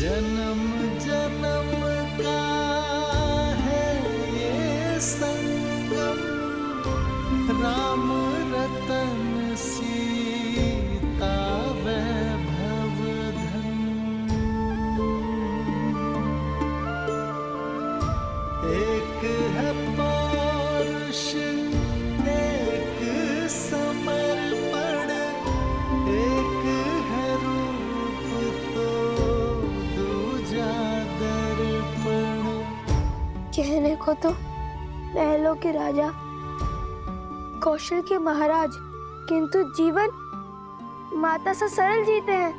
जन्म जन्म का है ये संगम, राम रतन सीता वैभव धन। एक है पौरुष एक समर्पण, एक है रूप तो दूजा दर्पण। कहने को तो महलों के राजा, कौशल के महाराज, किंतु जीवन माता सा सरल जीते हैं।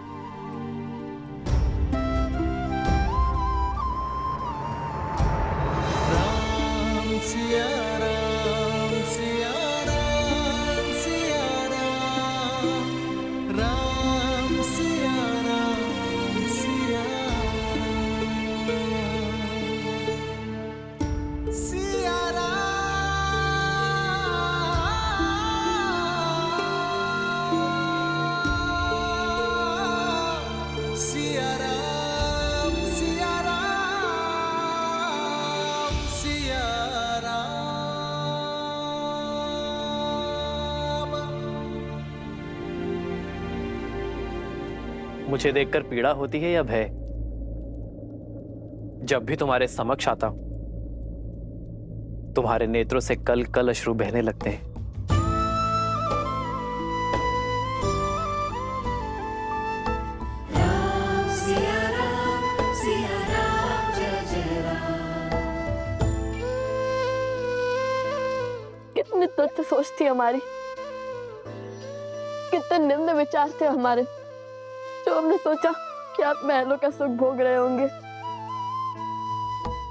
राम सिया राम सिया राम सिया राम, राम सिया राम सिया राम, सिया राम, सिया राम सिया राम सिया राम। मुझे देखकर पीड़ा होती है या भय? जब भी तुम्हारे समक्ष आता हूं, तुम्हारे नेत्रों से कल कल अश्रु बहने लगते हैं। कितनी तुच्छ सोच थी हमारी, कितने निम्न विचार थे हमारे, जो हमने सोचा कि आप महलों का सुख भोग रहे होंगे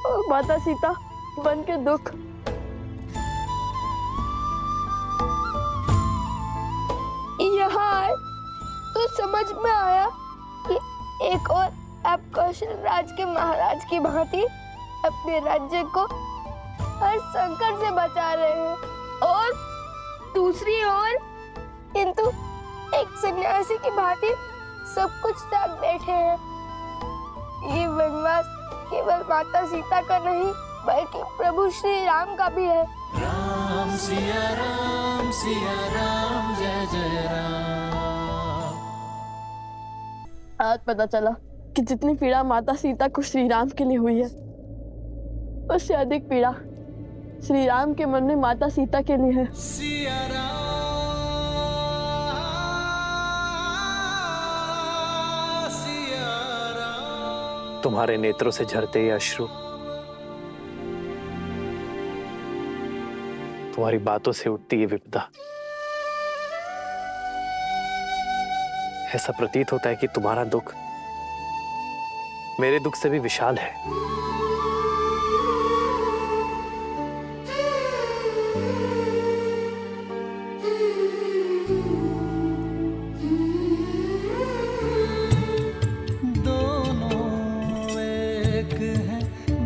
और माता सीता वन के दुख। यहाँ आए तो समझ में आया कि एक और आप कौशल राज के महाराज की भांति अपने राज्य को हर संकट से बचा रहे हैं, और दूसरी ओर किंतु एक सन्यासी की भांति सब कुछ त्याग बैठे हैं। ये वनवास केवल माता सीता का नहीं बल्कि प्रभु श्री राम का भी है। राम सिया राम जय जय राम। आज पता चला कि जितनी पीड़ा माता सीता को श्री राम के लिए हुई है, उससे अधिक पीड़ा श्री राम के मन में माता सीता के लिए है। सिया राम सिया राम। तुम्हारे नेत्रों से झरते ये अश्रु तुम्हारी बातों से उठती ये विपदा, ऐसा प्रतीत होता है कि तुम्हारा दुख मेरे दुख से भी विशाल है।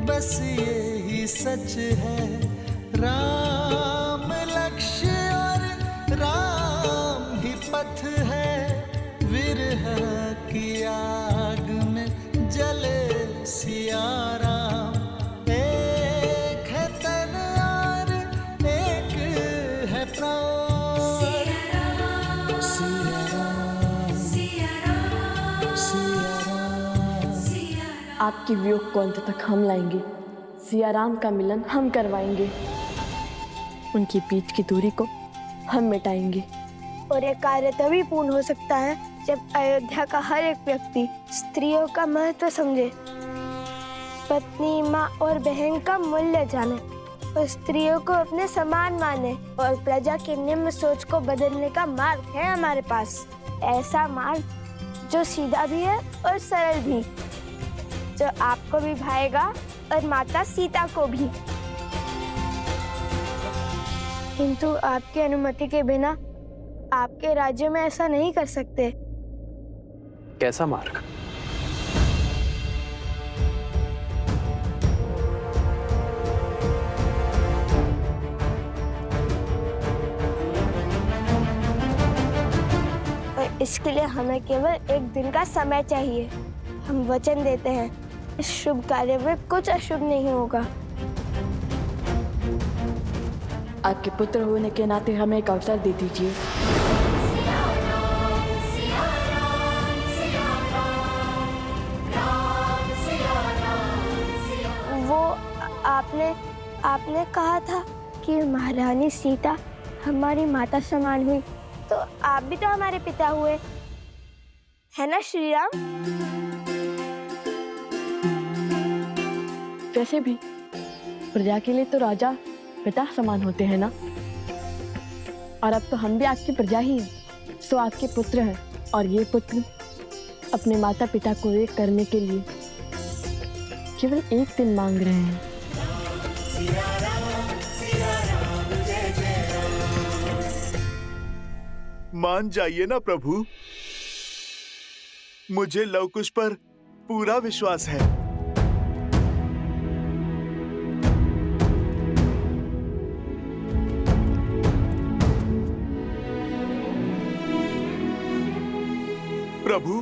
बस यही सच है, राम लक्ष्य और राम ही पथ है। विरह की आग में जले सिया राम, एक है तन और एक है प्राण। सिया राम सिया राम सिया राम। आपके वियोग को अंत तक हम लाएंगे, सिया राम का मिलन हम करवाएंगे, उनकी बीच की दूरी को हम मिटाएंगे। और ये कार्य तभी पूर्ण हो सकता है जब अयोध्या का हर एक व्यक्ति स्त्रियों का महत्व समझे, पत्नी, माँ और बहन का मूल्य जाने, और स्त्रियों को अपने समान माने। और प्रजा की निम्न सोच को बदलने का मार्ग है हमारे पास, ऐसा मार्ग जो सीधा भी है और सरल भी, जो आपको भी भाएगा और माता सीता को भी। किंतु आपकी अनुमति के बिना आपके राज्य में ऐसा नहीं कर सकते। कैसा मार्ग? और इसके लिए हमें केवल एक दिन का समय चाहिए। हम वचन देते हैं इस शुभ कार्य में कुछ अशुभ नहीं होगा। आपके पुत्र होने के नाते हमें एक अवसर दे दीजिए। वो आपने कहा था कि महारानी सीता हमारी माता समान हुई, तो आप भी तो हमारे पिता हुए, है ना श्री राम? वैसे भी प्रजा के लिए तो राजा पिता समान होते हैं ना। और अब तो हम भी आपकी प्रजा ही हैं, सो आपके पुत्र हैं, और ये पुत्र अपने माता पिता को एक करने के लिए केवल एक दिन मांग रहे हैं। मान जाइए ना प्रभु, मुझे लव कुश पर पूरा विश्वास है। प्रभु,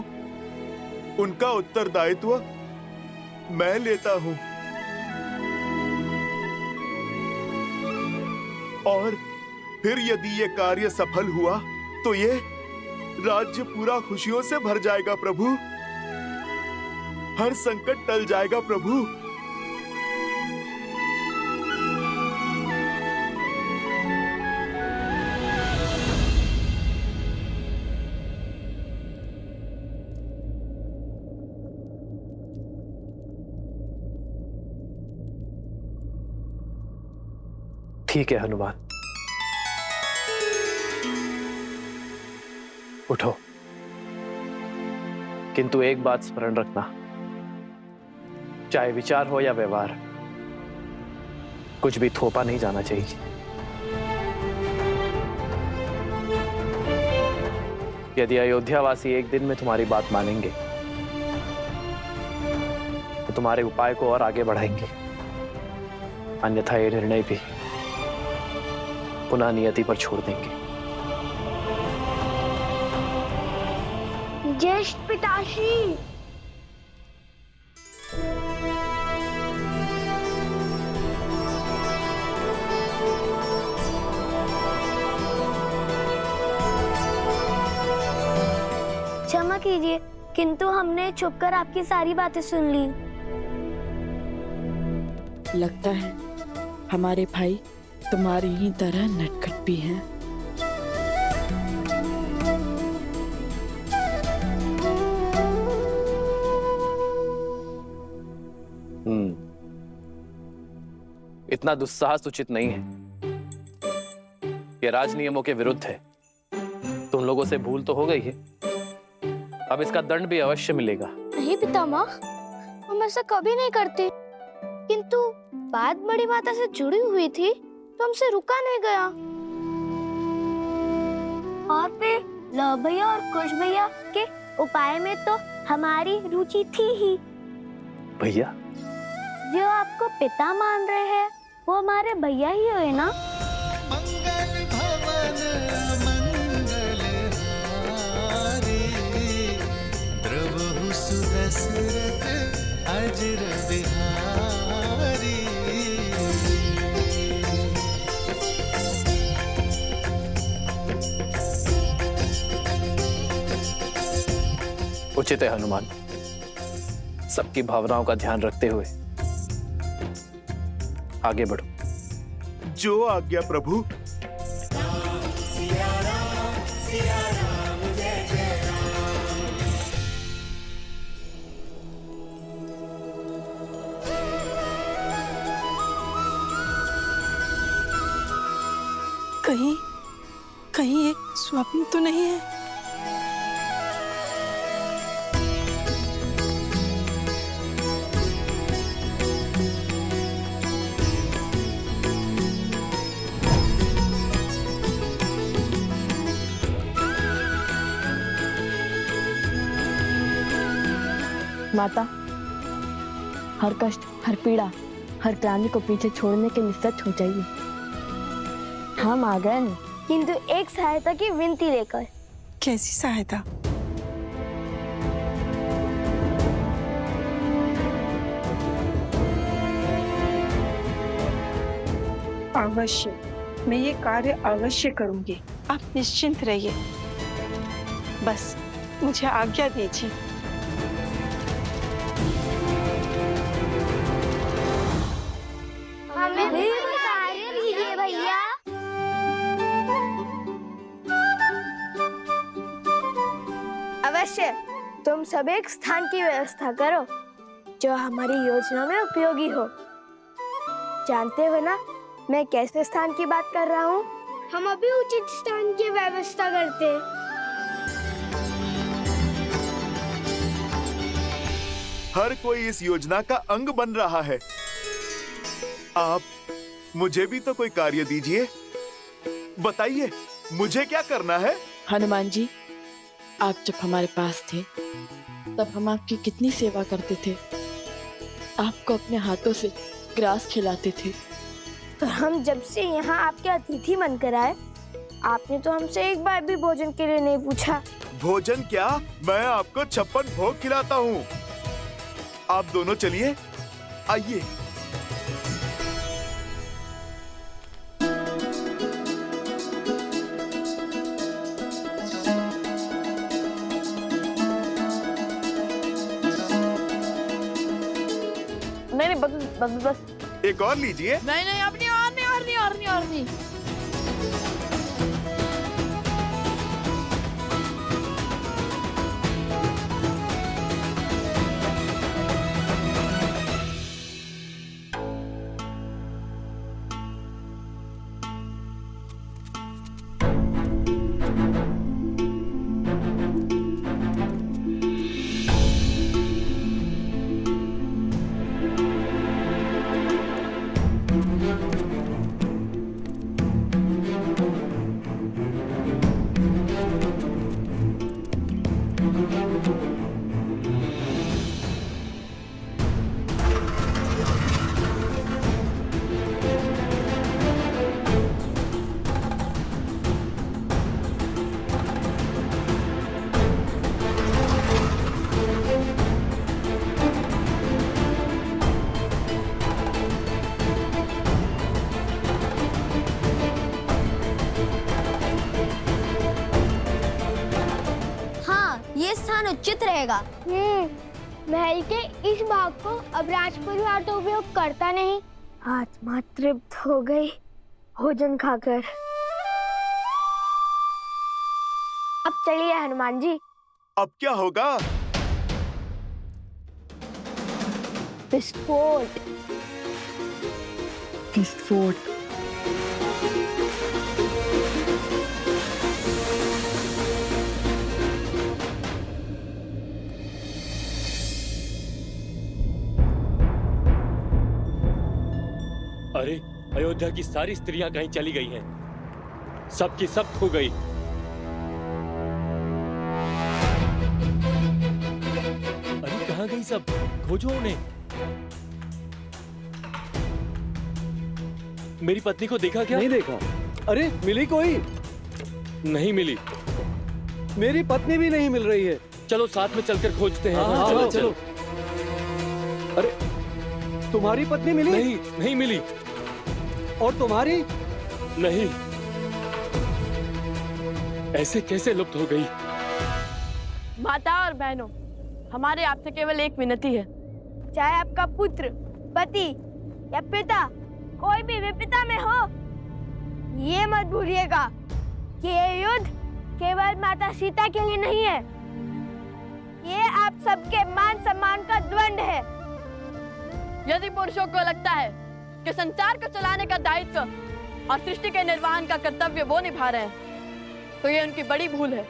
उनका उत्तरदायित्व मैं लेता हूं, और फिर यदि ये कार्य सफल हुआ तो ये राज्य पूरा खुशियों से भर जाएगा प्रभु। हर संकट टल जाएगा प्रभु। ठीक है हनुमान, उठो। किंतु एक बात स्मरण रखना, चाहे विचार हो या व्यवहार, कुछ भी थोपा नहीं जाना चाहिए। यदि अयोध्यावासी एक दिन में तुम्हारी बात मानेंगे तो तुम्हारे उपाय को और आगे बढ़ाएंगे, अन्यथा ये निर्णय भी पुनः नियति पर छोड़ देंगे। ज्येष्ठ पिताश्री, क्षमा कीजिए, किंतु हमने छुपकर आपकी सारी बातें सुन ली। लगता है हमारे भाई तुम्हारी ही तरह नटखट भी हैं। इतना दुस्साहस उचित नहीं है। ये राज नियमों के विरुद्ध है। तुम लोगों से भूल तो हो गई है, अब इसका दंड भी अवश्य मिलेगा। नहीं पितामह, हम ऐसा कभी नहीं करते, किंतु बात बड़ी माता से जुड़ी हुई थी तो हमसे रुका नहीं गया। और फिर लव भैया और कुश भैया के उपाय में तो हमारी रुचि थी ही। भैया? जो आपको पिता मान रहे हैं वो हमारे भैया ही हुए ना। मंगल भवन मंगल हारी, द्रवहु सुदशरथ अजर बिहारी। उचित है हनुमान, सबकी भावनाओं का ध्यान रखते हुए आगे बढ़ो। जो आज्ञा प्रभु। कहीं एक स्वप्न तो नहीं है? माता, हर कष्ट, हर पीड़ा, हर क्लांति को पीछे छोड़ने के लिए सच हो जाइए। हम आ गए हैं, किंतु एक सहायता की विनती लेकर। कैसी सहायता? अवश्य, मैं ये कार्य अवश्य करूंगी। आप निश्चिंत रहिए। बस मुझे आज्ञा दीजिए। हमें भी कार्य दीजिए भैया। अवश्य, तुम सब एक स्थान की व्यवस्था करो जो हमारी योजना में उपयोगी हो। जानते हो ना मैं कैसे स्थान की बात कर रहा हूँ? हम अभी उचित स्थान की व्यवस्था करते हैं। हर कोई इस योजना का अंग बन रहा है। आप मुझे भी तो कोई कार्य दीजिए। बताइए मुझे क्या करना है? हनुमान जी, आप जब हमारे पास थे तब हम आपकी कितनी सेवा करते थे। आपको अपने हाथों से ग्रास खिलाते थे। तो हम जब से यहाँ आपके अतिथि बनकर आए, आपने तो हमसे एक बार भी भोजन के लिए नहीं पूछा। भोजन क्या, मैं आपको 56 भोग खिलाता हूँ। आप दोनों चलिए, आइए। नहीं, बस। एक और लीजिए। नहीं, अब नहीं, और नहीं। स्थान उचित रहेगा। महल के इस भाग को अब राज परिवार तो उपयोग करता नहीं। आत्मा तृप्त हो गई भोजन खाकर। अब चलिए हनुमान जी। अब क्या होगा? विस्फोट। अरे, अयोध्या की सारी स्त्रियां कहीं चली गई हैं। सब की सब खो गई। अरे कहाँ गई सब? खोजो उन्हें। मेरी पत्नी को देखा क्या? नहीं देखा। अरे मिली कोई? नहीं मिली। मेरी पत्नी भी नहीं मिल रही है। चलो साथ में चलकर खोजते हैं। हाँ, चलो। अरे तुम्हारी पत्नी मिली? नहीं, नहीं मिली। और तुम्हारी? नहीं। ऐसे कैसे लुप्त हो गई? माता और बहनों, हमारे आपसे केवल एक विनती है। चाहे आपका पुत्र, पति या पिता, कोई भी विपदा में हो, ये मत भूलिएगा कि ये युद्ध केवल माता सीता के लिए नहीं है। ये आप सबके मान सम्मान का द्वंद है। यदि पुरुषों को लगता है कि संसार को चलाने का दायित्व और सृष्टि के निर्वहन का कर्तव्य वो निभा रहे हैं, तो ये उनकी बड़ी भूल है।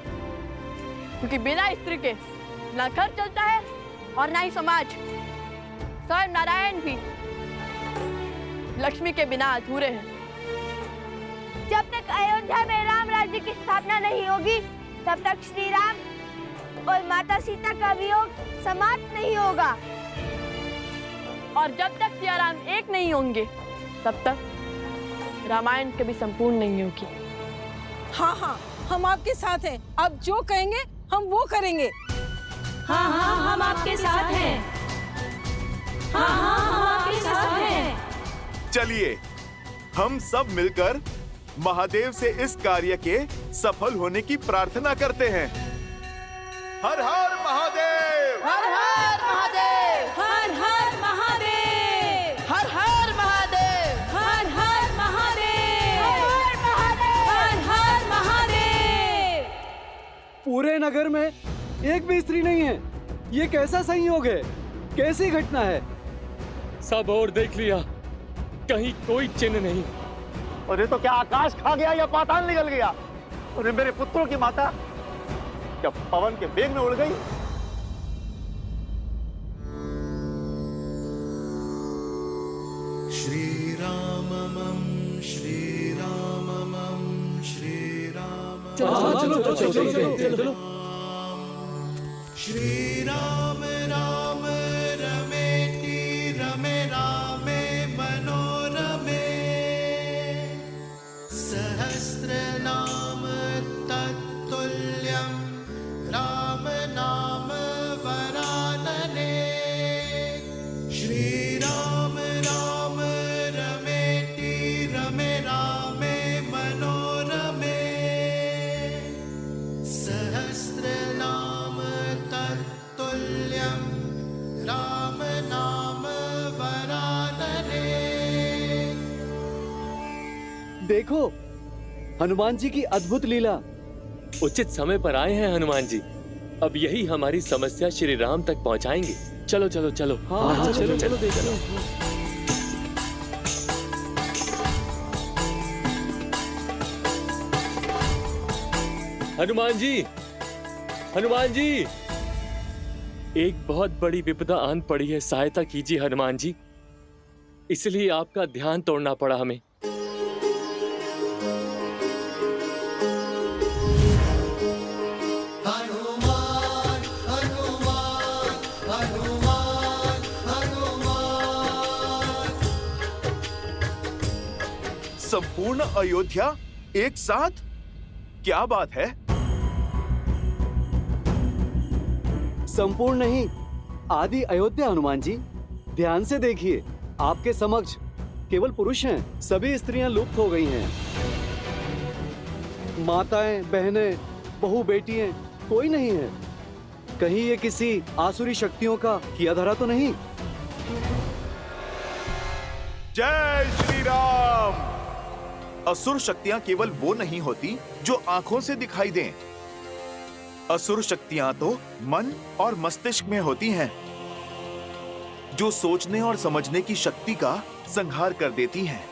क्योंकि बिना स्त्री के ना घर चलता है और ना ही समाज। स्वयं नारायण भी लक्ष्मी के बिना अधूरे हैं। जब तक अयोध्या में राम राज्य की स्थापना नहीं होगी, तब तक श्री राम और माता सीता का वियोग समाप्त नहीं होगा। और जब तक सिया राम एक नहीं होंगे, तब तक रामायण कभी संपूर्ण नहीं होगी। हाँ हाँ, हम आपके साथ हैं। आप जो कहेंगे हम वो करेंगे। हाँ हाँ, हम आपके साथ हैं। हाँ हाँ, हम आपके साथ हैं। चलिए हम सब मिलकर महादेव से इस कार्य के सफल होने की प्रार्थना करते हैं। हर हर महादेव, हर हर महादेव, हर हर महादेव, हर हर महादेव, हर हर महादेव, हर हर महादेव। पूरे नगर में एक भी स्त्री नहीं है। ये कैसा संयोग है? कैसी घटना है? सब और देख लिया, कहीं कोई चिन्ह नहीं। अरे तो क्या आकाश खा गया या पाताल निकल गया? अरे मेरे पुत्रों की माता क्या पवन के वेग में उड़ गई? श्री राममं श्री राममं श्री राम। चलो। श्री राम राम रमेति रमे रामे मनोरमे सहस्रनाम तत्तुल्यं राम नाम वरानने। श्री राम राम रमेति रमे रामे मनोरमे सहस्रनाम तत्तुल्यं राम नाम वरानने। देखो हनुमान जी की अद्भुत लीला। उचित समय पर आए हैं हनुमान जी। अब यही हमारी समस्या श्री राम तक पहुंचाएंगे। चलो चलो चलो। हाँ, चलो। हनुमान जी, हनुमान जी, एक बहुत बड़ी विपदा आन पड़ी है, सहायता कीजिए हनुमान जी। इसलिए आपका ध्यान तोड़ना पड़ा हमें। हनुमान हनुमान हनुमान हनुमान। संपूर्ण अयोध्या एक साथ? क्या बात है? संपूर्ण नहीं, आदि अयोध्या हनुमान जी। ध्यान से देखिए, आपके समक्ष केवल पुरुष हैं। सभी स्त्रियां लुप्त हो गई हैं। माताएं, बहनें, बहू, बेटियां कोई नहीं है। कहीं ये किसी आसुरी शक्तियों का किया धरा तो नहीं? जय श्री राम। असुर शक्तियां केवल वो नहीं होती जो आंखों से दिखाई दें। असुर शक्तियां तो मन और मस्तिष्क में होती हैं, जो सोचने और समझने की शक्ति का संहार कर देती हैं।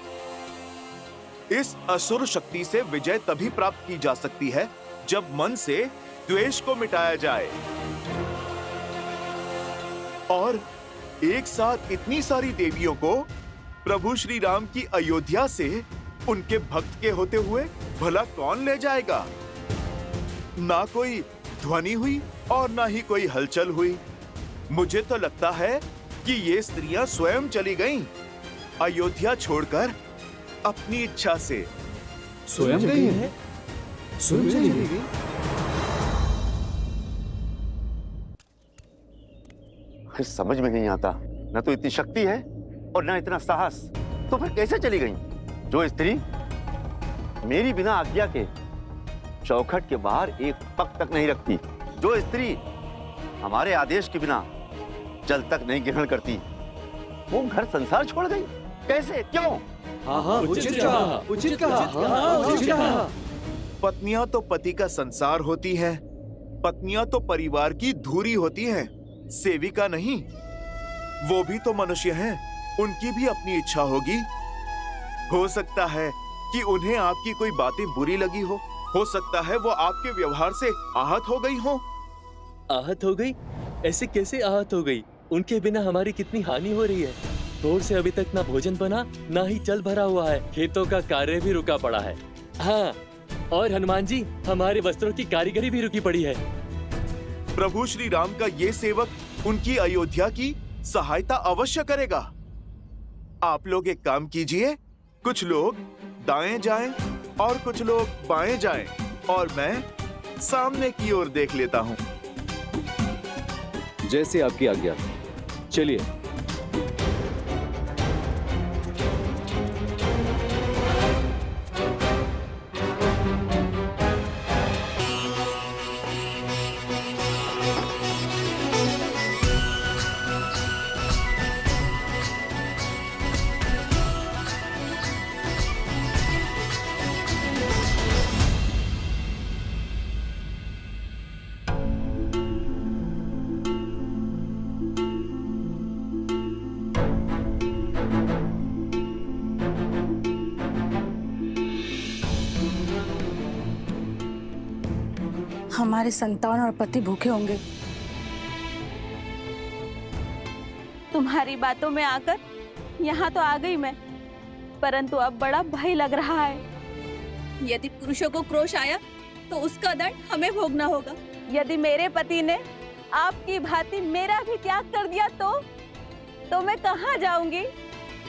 इस असुर शक्ति से विजय तभी प्राप्त की जा सकती है जब मन से द्वेष को मिटाया जाए। और एक साथ इतनी सारी देवियों को प्रभु श्री राम की अयोध्या से उनके भक्त के होते हुए भला कौन ले जाएगा? ना कोई ध्वनि हुई और ना ही कोई हलचल हुई। मुझे तो लगता है कि ये स्त्रियां स्वयं चली गईं, अयोध्या छोड़कर अपनी इच्छा से। स्वयं गई है? स्वयं चली गई? समझ में नहीं आता, न तो इतनी शक्ति है और न इतना साहस, तो फिर कैसे चली गई? जो स्त्री मेरी बिना आज्ञा के चौखट के बाहर एक पग तक नहीं रखती, जो स्त्री हमारे आदेश के बिना जल तक नहीं ग्रहण करती, वो घर संसार छोड़ गई। कैसे? क्यों? हाँ, उचित कहा। पत्नियां तो पति का संसार होती हैं, पत्नियां तो परिवार की धुरी होती हैं, सेविका नहीं। वो भी तो मनुष्य हैं, उनकी भी अपनी इच्छा होगी। हो सकता है कि उन्हें आपकी कोई बातें बुरी लगी हो सकता है वो आपके व्यवहार से आहत हो गई हो। आहत हो गई? ऐसे कैसे आहत हो गई? उनके बिना हमारी कितनी हानि हो रही है। भोर से अभी तक ना भोजन बना, ना ही जल भरा हुआ है। खेतों का कार्य भी रुका पड़ा है। हाँ, और हनुमान जी, हमारे वस्त्रों की कारीगरी भी रुकी पड़ी है। प्रभु श्री राम का ये सेवक उनकी अयोध्या की सहायता अवश्य करेगा। आप लोग एक काम कीजिए, कुछ लोग दाएं जाएं और कुछ लोग बाएं जाएं, और मैं सामने की ओर देख लेता हूं। जैसे आपकी आज्ञा। चलिए। हमारे संतान और पति भूखे होंगे। तुम्हारी बातों में आकर यहाँ तो आ गई मैं, परंतु अब बड़ा भय लग रहा है। यदि पुरुषों को क्रोध आया तो उसका दंड हमें भोगना होगा। यदि मेरे पति ने आपकी भांति मेरा भी त्याग कर दिया तो मैं कहाँ जाऊंगी?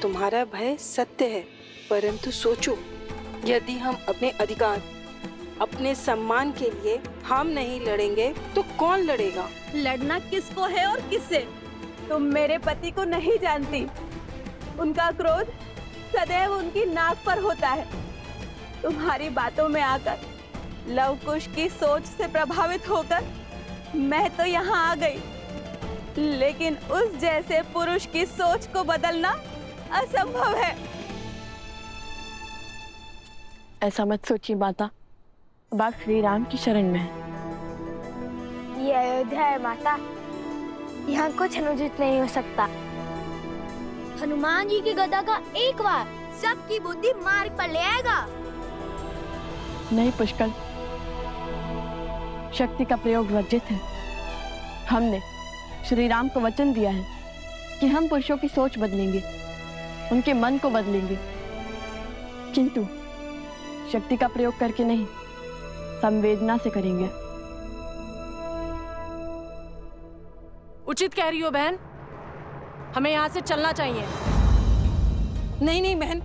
तुम्हारा भय सत्य है, परंतु सोचो, यदि हम अपने अधिकार, अपने सम्मान के लिए हम नहीं लड़ेंगे तो कौन लड़ेगा? लड़ना किसको है और किससे? तुम मेरे पति को नहीं जानती। उनका क्रोध सदैव उनकी नाक पर होता है। तुम्हारी बातों में आकर, लव कुश की सोच से प्रभावित होकर मैं तो यहाँ आ गई, लेकिन उस जैसे पुरुष की सोच को बदलना असंभव है। ऐसा मत सोचिए माता, बात श्री राम की शरण में है। ये अयोध्या है माता, यहाँ कुछ अनुचित नहीं हो सकता। हनुमान जी की गदा का एक वार सबकी बुद्धि मार्ग पर ले आएगा। नहीं पुष्कर, शक्ति का प्रयोग वर्जित है। हमने श्री राम को वचन दिया है कि हम पुरुषों की सोच बदलेंगे, उनके मन को बदलेंगे, किंतु शक्ति का प्रयोग करके नहीं, संवेदना से करेंगे। उचित कह रही हो बहन, हमें यहाँ से चलना चाहिए। नहीं नहीं बहन,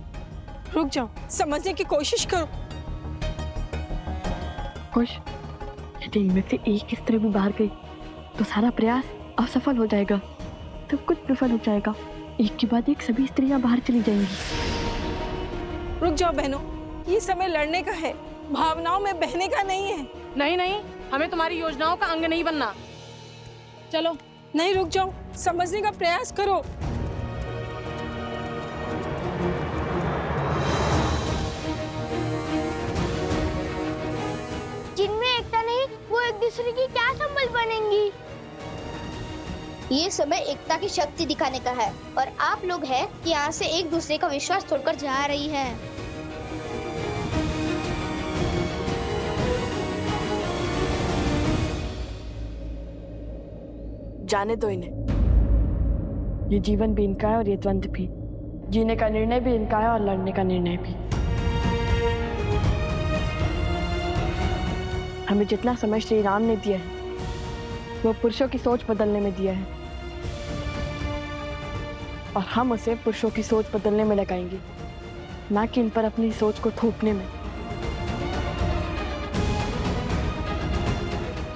रुक जाओ, समझने की कोशिश करो। खुश, यदि इनमें से एक स्त्री भी बाहर गई तो सारा प्रयास असफल हो जाएगा, सब कुछ विफल हो जाएगा। एक के बाद एक सभी स्त्रियां बाहर चली जाएंगी। रुक जाओ बहनों, ये समय लड़ने का है, भावनाओं में बहने का नहीं है। नहीं नहीं, हमें तुम्हारी योजनाओं का अंग नहीं बनना। चलो। नहीं, रुक जाओ, समझने का प्रयास करो। जिनमें एकता नहीं, वो एक दूसरे की क्या संबल बनेंगी? ये समय एकता की शक्ति दिखाने का है, और आप लोग हैं कि यहाँ से एक दूसरे का विश्वास तोड़कर जा रही हैं। जाने दो इन्हें। ये जीवन भी इनका है और ये द्वंद्व भी। जीने का निर्णय भी इनका है और लड़ने का निर्णय भी। हमें जितना समय श्री राम ने दिया है, वो पुरुषों की सोच बदलने में दिया है, और हम उसे पुरुषों की सोच बदलने में लगाएंगे, ना कि इन पर अपनी सोच को थोपने में।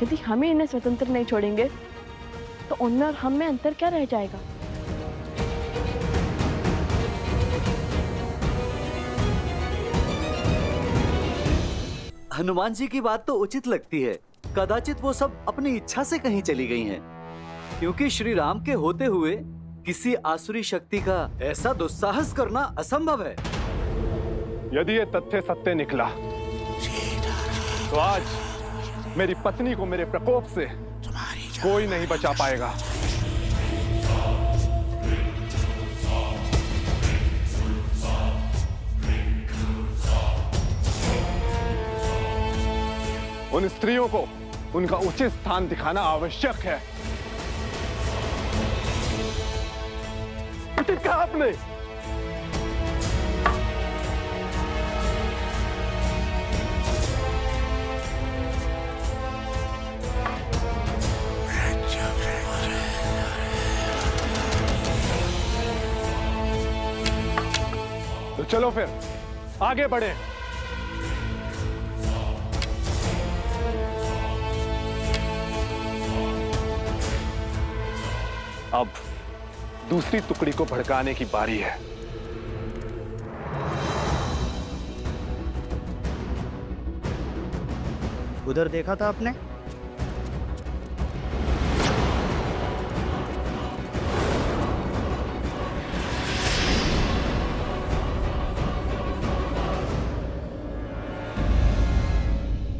यदि हम ही इन्हें स्वतंत्र नहीं छोड़ेंगे तो उनमें और हम में अंतर क्या रह जाएगा? हनुमान जी की बात तो उचित लगती है। कदाचित वो सब अपनी इच्छा से कहीं चली गई हैं, क्योंकि श्री राम के होते हुए किसी आसुरी शक्ति का ऐसा दुस्साहस करना असंभव है। यदि ये तथ्य सत्य निकला तो आज मेरी पत्नी को मेरे प्रकोप से कोई नहीं बचा पाएगा। उन स्त्रियों को उनका उचित स्थान दिखाना आवश्यक है। उचित कहा आपने। तो चलो फिर आगे बढ़े। अब दूसरी टुकड़ी को भड़काने की बारी है। उधर देखा था आपने?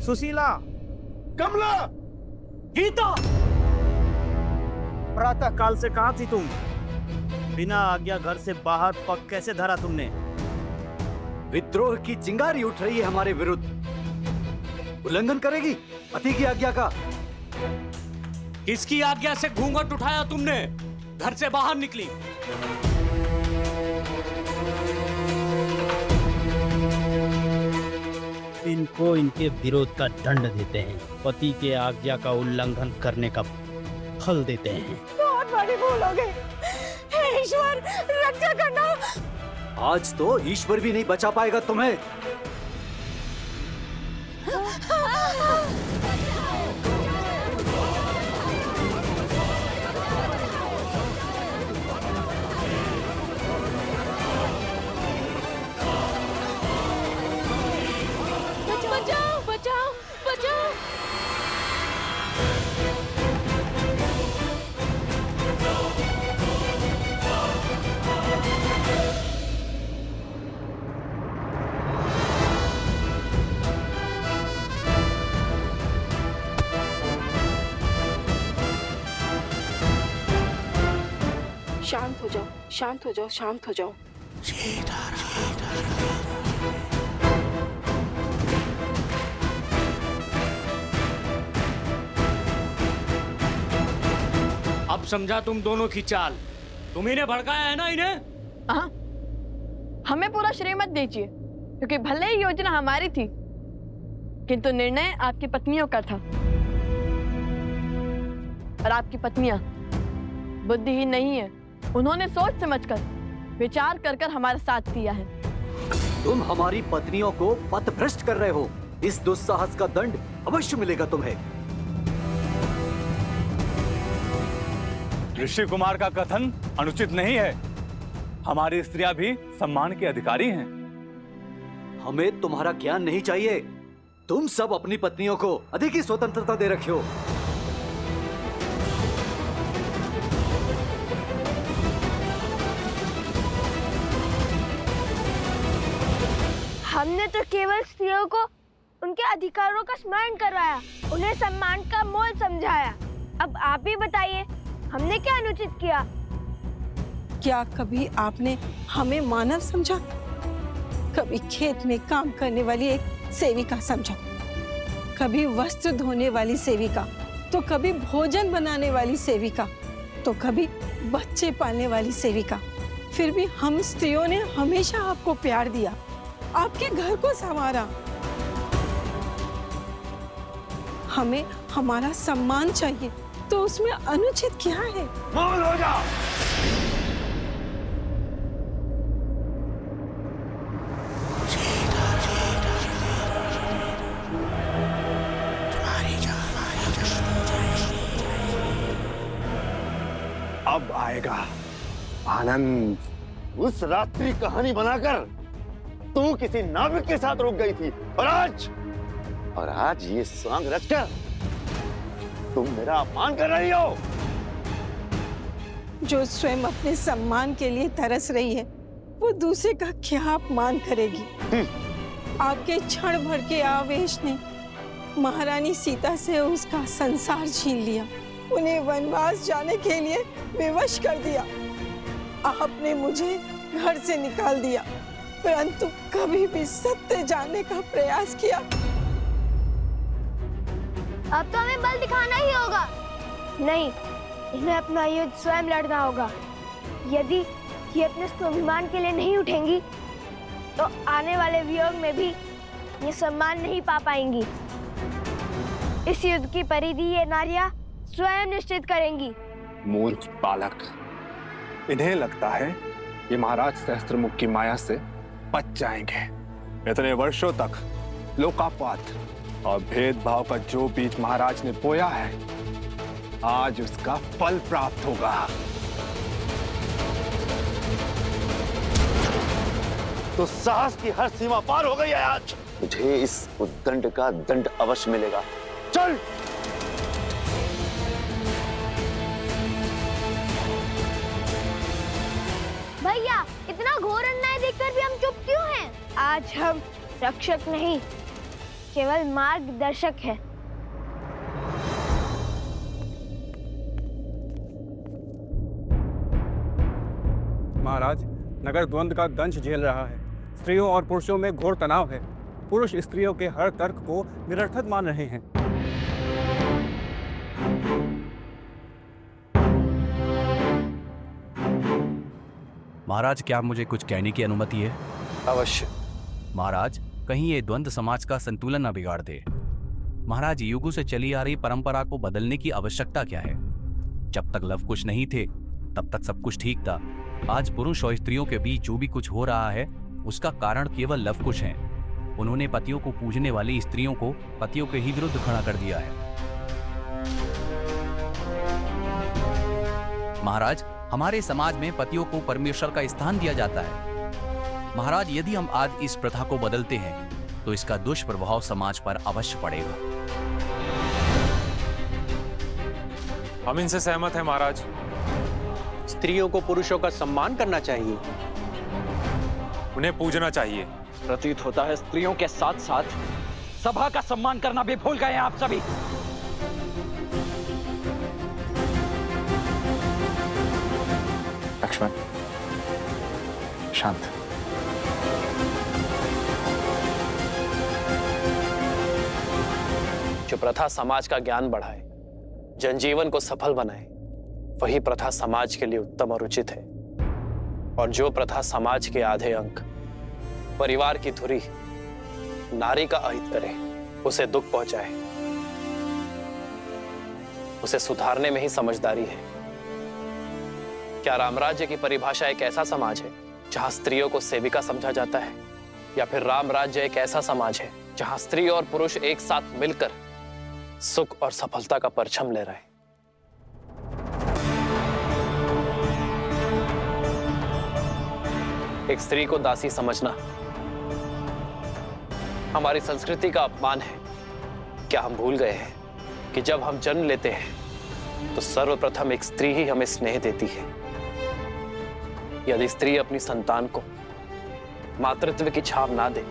सुशीला, कमला, गीता, प्रातः काल से कहां थी तुम? बिना आज्ञा घर से बाहर पग कैसे धरा तुमने? विद्रोह की चिंगारी उठ रही है हमारे विरुद्ध। उल्लंघन करेगी पति की आज्ञा का। किसकी आज्ञा से घूंघट उठाया तुमने? घर से बाहर निकली। इनको इनके विरोध का दंड देते हैं, पति के आज्ञा का उल्लंघन करने का फल देते हैं। बहुत बड़ी भूल हो गई। हे ईश्वर, रक्षा करना। आज तो ईश्वर भी नहीं बचा पाएगा तुम्हें। बचाओ बचाओ बचाओ। शांत हो जाओ, शांत हो जाओ, शांत हो जाओ। अब समझा तुम दोनों की चाल। तुम इन्हें भड़काया है ना इन्हें? हाँ, हमें पूरा श्रेय मत दीजिए, क्योंकि भले ही योजना हमारी थी, किंतु निर्णय आपकी पत्नियों का था। और आपकी पत्नियां बुद्धिहीन नहीं है, उन्होंने सोच समझकर विचार कर कर हमारा साथ दिया है। तुम हमारी पत्नियों को पथभ्रष्ट कर रहे हो। इस दुस्साहस का दंड अवश्य मिलेगा तुम्हें। ऋषि कुमार का कथन अनुचित नहीं है। हमारी स्त्रियां भी सम्मान के अधिकारी हैं। हमें तुम्हारा ज्ञान नहीं चाहिए। तुम सब अपनी पत्नियों को अधिक ही स्वतंत्रता दे रखे हो। हमने तो केवल स्त्रियों को उनके अधिकारों का स्मरण करवाया, उन्हें सम्मान का मोल समझाया। अब आप ही बताइए, हमने क्या अनुचित किया? क्या कभी आपने हमें मानव समझा? कभी खेत में काम करने वाली एक सेविका समझा, कभी वस्त्र धोने वाली सेविका, तो कभी भोजन बनाने वाली सेविका, तो कभी बच्चे पालने वाली सेविका। फिर भी हम स्त्रियों ने हमेशा आपको प्यार दिया, आपके घर को संवारा। हमें हमारा सम्मान चाहिए, तो उसमें अनुचित क्या है? मौन हो जा। अब आएगा आनंद। उस रात्रि कहानी बनाकर तू किसी नाविक के साथ रुक गई थी, और आज ये सॉन्ग रचकर तुम मेरा अपमान कर रही हो। जो स्वयं अपने सम्मान के लिए तरस रही है, वो दूसरे का क्या अपमान करेगी? आपके क्षण भर के आवेश ने महारानी सीता से उसका संसार छीन लिया, उन्हें वनवास जाने के लिए विवश कर दिया। आपने मुझे घर से निकाल दिया, परंतु कभी भी सत्य जानने का प्रयास किया? अब तो हमें बल दिखाना ही होगा। नहीं, इन्हें अपना युद्ध स्वयं लड़ना होगा। यदि ये अपने स्वाभिमान के लिए नहीं उठेंगी, तो आने वाले वियोग में भी ये सम्मान नहीं पा पाएंगी। इस युद्ध की परिधि ये नारियां स्वयं निश्चित करेंगी। मूर्ख बालक, इन्हें लगता है ये महाराज सहस्त्रमुख की माया से बच जाएंगे। इतने वर्षों तक लोकापात और भेदभाव का जो बीज महाराज ने बोया है, आज उसका फल प्राप्त होगा। तो साहस की हर सीमा पार हो गई है आज। मुझे इस उद्दंड का दंड अवश्य मिलेगा। चल। भैया, इतना घोर अन्याय देखकर भी हम चुप क्यों हैं? आज हम रक्षक नहीं, केवल मार्गदर्शक है। महाराज, नगर द्वंद्व का दंश झेल रहा है। स्त्रियों और पुरुषों में घोर तनाव है। पुरुष स्त्रियों के हर तर्क को निरर्थक मान रहे हैं। महाराज, क्या मुझे कुछ कहने की अनुमति है? अवश्य। महाराज, कहीं ये द्वंद्व समाज का संतुलन न बिगाड़ दे। महाराज, युगों से चली आ रही परंपरा को बदलने की आवश्यकता क्या है? जब तक लव कुश नहीं थे तब तक सब कुछ ठीक था। आज पुरुष और स्त्रियों के बीच जो भी कुछ हो रहा है उसका कारण केवल लव कुश है। उन्होंने पतियों को पूजने वाली स्त्रियों को पतियों के ही विरुद्ध खड़ा कर दिया है। महाराज, हमारे समाज में पतियों को परमेश्वर का स्थान दिया जाता है। महाराज, यदि हम आज इस प्रथा को बदलते हैं तो इसका दुष्प्रभाव समाज पर अवश्य पड़ेगा। हम इनसे सहमत हैं महाराज। स्त्रियों को पुरुषों का सम्मान करना चाहिए, उन्हें पूजना चाहिए। प्रतीत होता है स्त्रियों के साथ साथ सभा का सम्मान करना भी भूल गए हैं आप सभी। लक्ष्मण, शांत। जो प्रथा समाज का ज्ञान बढ़ाए, जनजीवन को सफल बनाए, वही प्रथा समाज के लिए उत्तम और उचित है। और जो प्रथा समाज के आधे अंक, परिवार की धुरी, नारी का अहित करे, उसे दुख पहुंचाए, उसे सुधारने में ही समझदारी है। क्या रामराज्य की परिभाषा एक ऐसा समाज है जहां स्त्रियों को सेविका समझा जाता है, या फिर रामराज्य एक ऐसा समाज है जहां स्त्री और पुरुष एक साथ मिलकर सुख और सफलता का परचम ले रहे हैं? एक स्त्री को दासी समझना हमारी संस्कृति का अपमान है। क्या हम भूल गए हैं कि जब हम जन्म लेते हैं तो सर्वप्रथम एक स्त्री ही हमें स्नेह देती है। यदि स्त्री अपनी संतान को मातृत्व की छाव ना दे,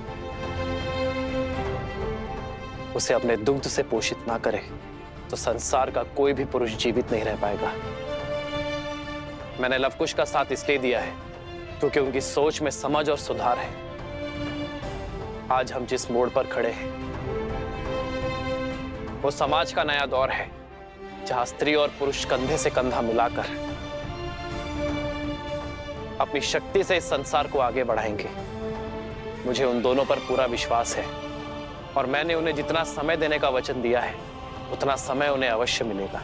उसे अपने दुग्ध से पोषित ना करे, तो संसार का कोई भी पुरुष जीवित नहीं रह पाएगा। मैंने लवकुश का साथ इसलिए दिया है क्योंकि उनकी सोच में समझ और सुधार है। आज हम जिस मोड़ पर खड़े हैं वो समाज का नया दौर है, जहां स्त्री और पुरुष कंधे से कंधा मिलाकर अपनी शक्ति से इस संसार को आगे बढ़ाएंगे। मुझे उन दोनों पर पूरा विश्वास है और मैंने उन्हें जितना समय देने का वचन दिया है उतना समय उन्हें अवश्य मिलेगा।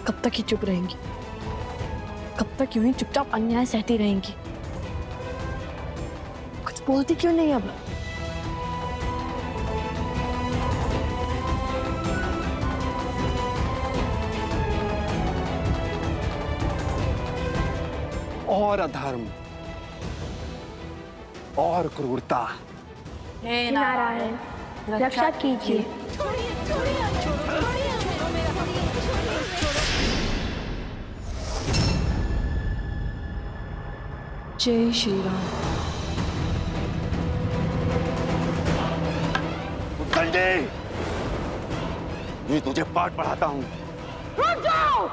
कब तक ही चुप रहेंगी? कब तक यूं ही चुपचाप अन्याय सहती रहेंगी? कुछ बोलती क्यों नहीं अब? और अधर्म और क्रूरता। हे नारायण, रक्षा कीजिए। जय श्री राम। संजय, मैं तुझे पाठ पढ़ाता हूँ। रुक जाओ।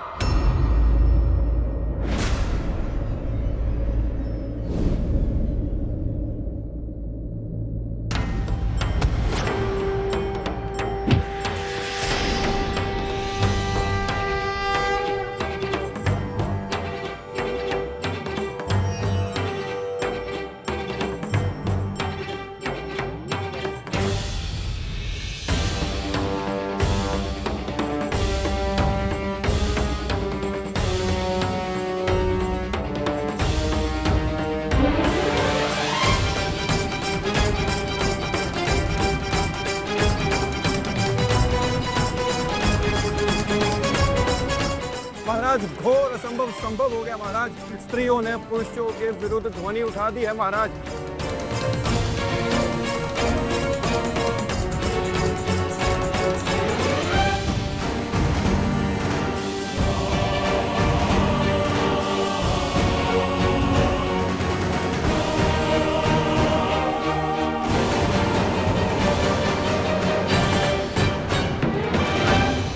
महाराज, घोर असंभव संभव हो गया महाराज। स्त्रियों ने पुरुषों के विरुद्ध ध्वनि उठा दी है महाराज।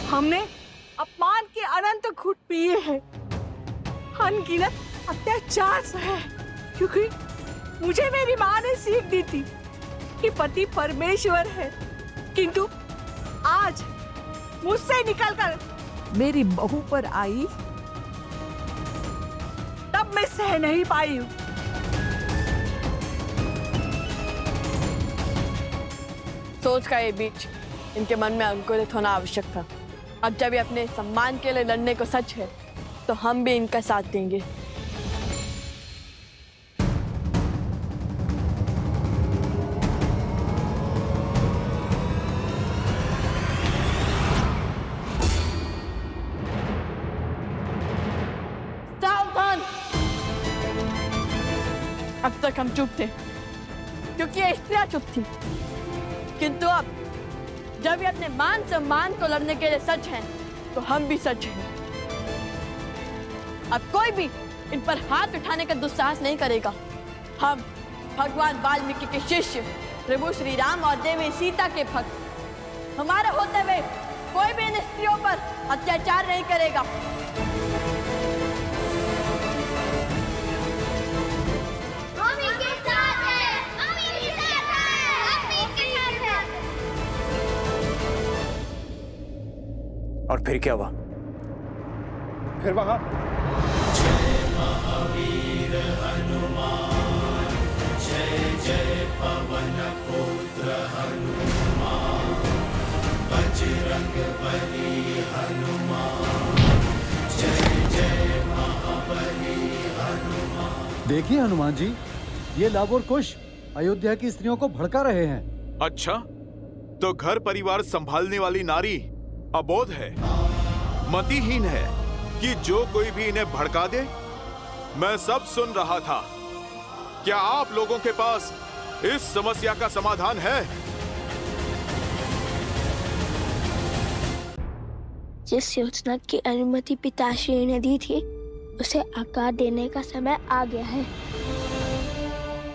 हमने अपमान के अनंत घुट पिए हैं। अन्न की चांस है, क्योंकि मुझे मेरी माँ ने सीख दी थी कि पति परमेश्वर है, किंतु आज मुझसे निकलकर मेरी बहू पर आई तब मैं सह नहीं पाई हूँ। सोच का ये बीज इनके मन में अंकुरित होना आवश्यक था। अब जब ये अपने सम्मान के लिए लड़ने को सच है, तो हम भी इनका साथ देंगे। सावधान! अब तक हम चुप थे, क्योंकि ये स्त्रियां चुप थी, किंतु अब जब ये अपने मान सम्मान को लड़ने के लिए सच हैं, तो हम भी सच हैं। अब कोई भी इन पर हाथ उठाने का दुस्साहस नहीं करेगा। हम भगवान वाल्मीकि के शिष्य प्रभु श्री राम और देवी सीता के भक्त, हमारे होते हुए कोई भी इन स्त्रियों पर अत्याचार नहीं करेगा। हम इनके साथ हैं, हम इनके साथ हैं, हम इनके साथ हैं। और फिर क्या हुआ? फिर वहां महावीर हनुमान, जय जय पवन पुत्र हनुमान, बजरंग बली हनुमान, जय जय महाबली हनुमान। देखिए हनुमान जी, ये लाभ और कुश अयोध्या की स्त्रियों को भड़का रहे हैं। अच्छा, तो घर परिवार संभालने वाली नारी अबोध है, मतिहीन है कि जो कोई भी इन्हें भड़का दे। मैं सब सुन रहा था। क्या आप लोगों के पास इस समस्या का समाधान है? जिस योजना की अनुमति पिताश्री ने दी थी, उसे आकार देने का समय आ गया है।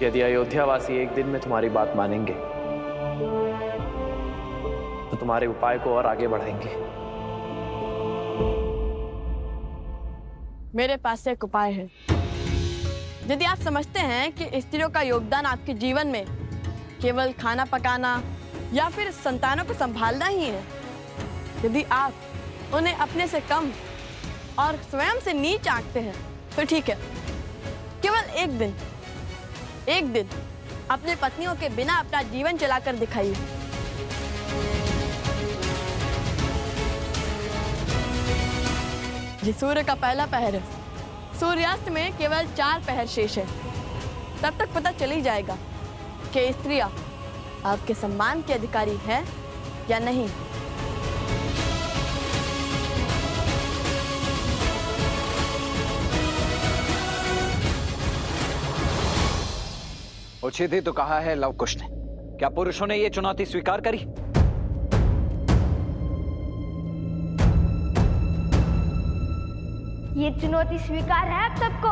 यदि अयोध्यावासी एक दिन में तुम्हारी बात मानेंगे, तो तुम्हारे उपाय को और आगे बढ़ाएंगे। मेरे पास एक उपाय है। यदि आप समझते हैं कि स्त्रियों का योगदान आपके जीवन में केवल खाना पकाना या फिर संतानों को संभालना ही है, यदि आप उन्हें अपने से कम और स्वयं से नीच आंकते हैं, तो ठीक है, केवल एक दिन अपने पत्नियों के बिना अपना जीवन चलाकर दिखाइए। ये सूर्य का पहला पहर है। सूर्यास्त में केवल 4 पहर शेष है। तब तक पता चल ही जाएगा कि स्त्रियां आपके सम्मान के अधिकारी है या नहीं। उचित ही तो कहा है लव कुश ने। क्या पुरुषों ने ये चुनौती स्वीकार करी? ये चुनौती स्वीकार है आप सबको?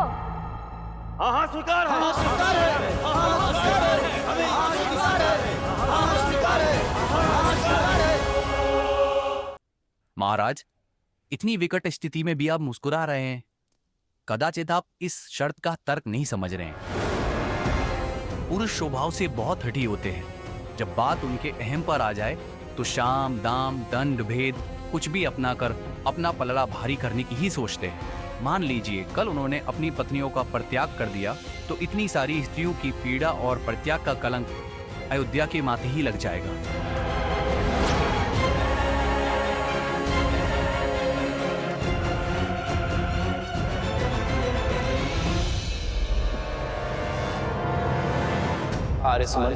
हाँ स्वीकार है, हाँ स्वीकार है, हाँ स्वीकार है, हमें हाँ स्वीकार है, हाँ स्वीकार है, हाँ स्वीकार है। महाराज, इतनी विकट स्थिति में भी आप मुस्कुरा रहे हैं। कदाचित आप इस शर्त का तर्क नहीं समझ रहे हैं। पुरुष स्वभाव से बहुत हठी होते हैं। जब बात उनके अहम पर आ जाए तो शाम दाम दंड भेद कुछ भी अपना कर अपना पलड़ा भारी करने की ही सोचते हैं। मान लीजिए कल उन्होंने अपनी पत्नियों का परित्याग कर दिया, तो इतनी सारी स्त्रियों की पीड़ा और परित्याग का कलंक अयोध्या के माथे ही लग जाएगा। आर्य सुमन,